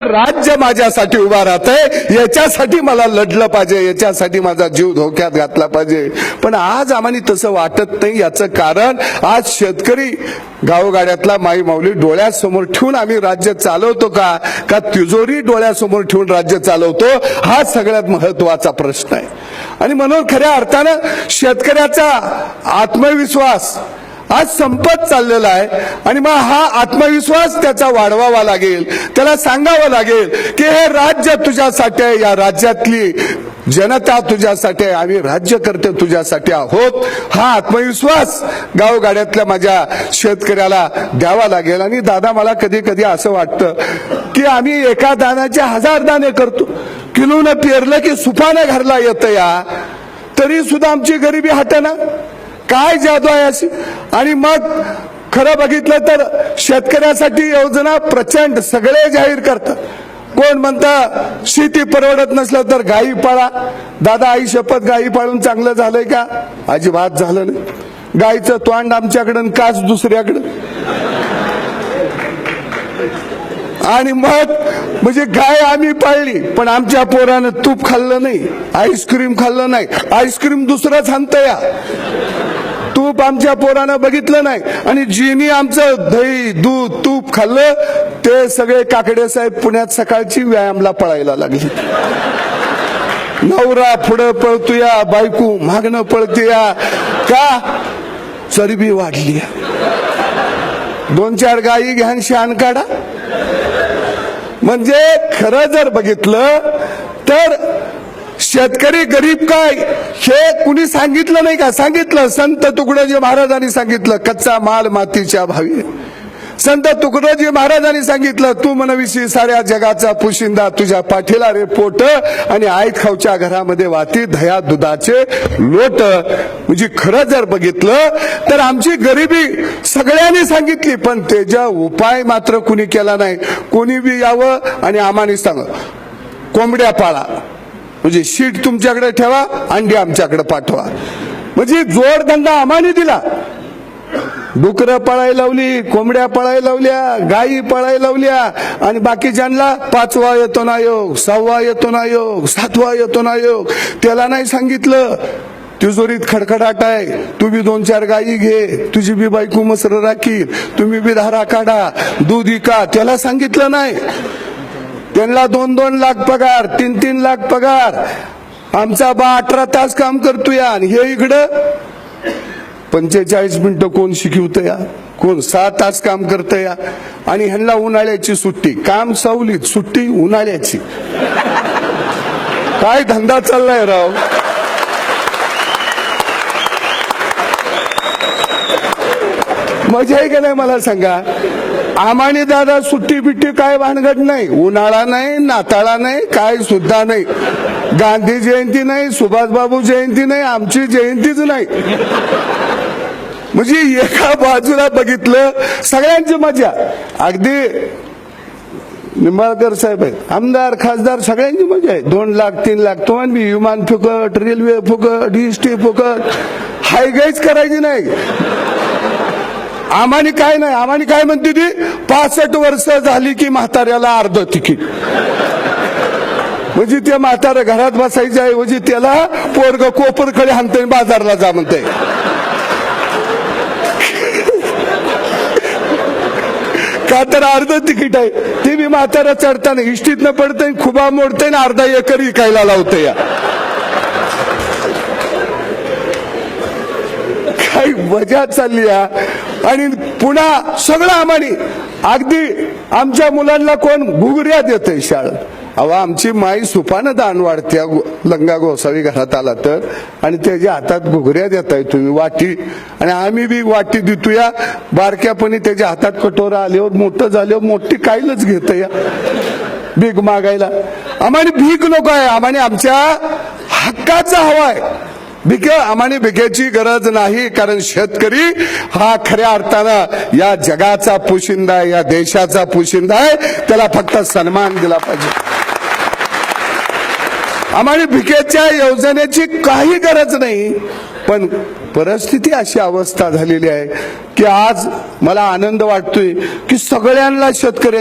राज्य माझ्यासाठी उभा राहतंय, याच्यासाठी मला लढलं पाहिजे, याच्यासाठी माझा जीव धोक्यात घातला पाहिजे. पण आज आम्हाला तसं वाटत नाही. याचं कारण आज शेतकरी गावगाड्यातला माई माऊली डोळ्यासमोर ठेवून आम्ही राज्य चालवतो का तिजोरी डोळ्यासमोर ठेवून राज्य चालवतो, हा सगळ्यात महत्वाचा प्रश्न आहे. आणि म्हणून खऱ्या अर्थानं शेतकऱ्याचा आत्मविश्वास आज संपत चाललेला आहे. आणि मग हा आत्मविश्वास त्याचा वाढवावा लागेल, त्याला सांगावं लागेल की हे राज्य तुझ्यासाठी आहे, या राज्यातली जनता तुझ्यासाठी आहे, आम्ही राज्यकर्ते तुझ्यासाठी आहोत. हा आत्मविश्वास गावगाड्यातल्या माझ्या शेतकऱ्याला द्यावा लागेल. आणि दादा, मला कधी कधी असं वाटतं की आम्ही एका दाण्याचे 1000 दाणे करतो. किलोनं पेरलं की सुपानं घरला येतं या, तरी सुद्धा आमची गरिबी हटेना. काय जादू आहे अशी. आणि मग खरं बघितलं तर शेतकऱ्यासाठी योजना प्रचंड सगळे जाहीर करतात. कोण म्हणतं शेती परवडत नसलं तर गायी पाळा. दादा, आई शपथ, गायी पाळून चांगलं झालंय का? अजिबात झालं नाही. गायीचं तोंड आमच्याकडं, कास दुसऱ्याकडं. आणि मग म्हणजे गाय आम्ही पाळली, पण आमच्या पोरानं तूप खाल्लं नाही, आईस्क्रीम खाल्लं नाही. आईस्क्रीम दुसरंच आणतं या, तूप आमच्या पोरानं बघितलं नाही. आणि जिनी आमचं दही दूध तूप खाल्लं, ते सगळे काकडे साहेब पुण्यात सकाळची व्यायामला पळायला लागले. नवरा पुढं पळतोया, बायको मागणं पळतोया. का? चरबी वाढली. 2-4 गायी घ्या आणि शान काढा. म्हणजे खरं जर बघितलं तर शेतकरी गरीब काय हे कुणी सांगितलं नाही का? सांगितलं. संत तुकडोजी महाराजांनी सांगितलं, कच्चा माल मातीच्या भावी. संत तुकडोजी महाराजांनी सांगितलं, तू मनविशी साऱ्या जगाचा पुशिंदा, तुझ्या पाठीला रे पोट, आणि आईत खाऊच्या घरामध्ये वाती दह्या दुधाचे लोट. म्हणजे खरं जर बघितलं तर आमची गरिबी सगळ्यांनी सांगितली, पण त्याचा उपाय मात्र कुणी केला नाही. कोणी बी यावं आणि आम्हाने सांग कोंबड्या पाळा, म्हणजे शीट तुमच्याकडे ठेवा, अंडी आमच्याकडे पाठवा. म्हणजे जोडधंदा आम्हाने दिला. डुकरं पळायला लावली, कोंबड्या पळायला लावल्या, गायी पळायला लावल्या. आणि बाकीच्यांना 5वा येतो ना योग, 6वा येतो ना योग, 7वा येतो ना योग. त्याला नाही सांगितलं तिजोरीत खडखडाट आहे, तू बी 2-4 गायी घे, तुझी बी बायको मसर राखील, तुम्ही बी धारा काढा, दूध विका. त्याला सांगितलं नाही. त्यांना 2-2 लाख पगार, 3-3 लाख पगार. आमचा बा 18 तास काम करतो या, आणि हे इकडं 45 मिनिटं कोण शिकवतं या, कोण 6 तास काम करतं या. आणि ह्यांना उन्हाळ्याची सुट्टी, काम सावलीत, सुट्टी उन्हाळ्याची. काय धंदा चाललाय राव. मजा आहे का नाही मला सांगा. आम्हाने दादा सुट्टी बिट्टी काय भानगड नाही. उन्हाळा नाही, नाताळा नाही, काय सुद्धा नाही. गांधी जयंती नाही, सुभाषबाबू जयंती नाही, आमची जयंतीच नाही. म्हणजे एका बाजूला बघितलं सगळ्यांची मजा. अगदी निंबाळकर साहेब आहेत, आमदार खासदार सगळ्यांची मजा आहे. 2 लाख 3 लाख. तुम्हाला बी विमान फुकट, रेल्वे फुकट, DST फुकट. हायगाईच करायची नाही. आम्हाने काय नाही. आम्हाने काय म्हणते ती 65 वर्ष झाली की म्हाताऱ्याला अर्ध तिकीट. म्हणजे ते म्हातारा घरात बसायच्या ऐवजी त्याला पोरग कोपरकडे हाणतंय, बाजारला जा म्हणतंय. का तर अर्ध तिकीट आहे. ते बी म्हातारा चढताना इष्टीतनं पडतंय, खुबा मोडतंय, अर्धा एकर विकायला लावतंय या. काही मजा चालली या. आणि पुन्हा सगळं आम्हाने, अगदी आमच्या मुलांना कोण घुगऱ्या देतंय शाळेत. अहो, आमची माई सुपानं दान वाढत्या लंगा गोसावी घरात आला तर, आणि त्याच्या हातात घुगऱ्या देताय तुम्ही वाटी. आणि आम्ही बी वाटी देतो या. बारक्यापणी त्याच्या हातात कटोरा आल्यावर, मोठं झाल्यावर मोठी कायलच घेत या भीक मागायला. आम्हाला भीक नको आहे, आम्हाला आमच्या हक्काचा हवाय. आम्हाला भिकेची गरज नाही. कारण शेतकरी हा खऱ्या अर्थानं या जगाचा पोशिंदा आहे, या देशाचा पोशिंदा आहे. त्याला फक्त सन्मान दिला पाहिजे. आम्हाला भिकेच्या योजनेची काही गरज नाही. पण परिस्थिती अशी अवस्था झालेली आहे की आज मला आनंद वाटतोय की सगळ्यांना शेतकऱ्यांची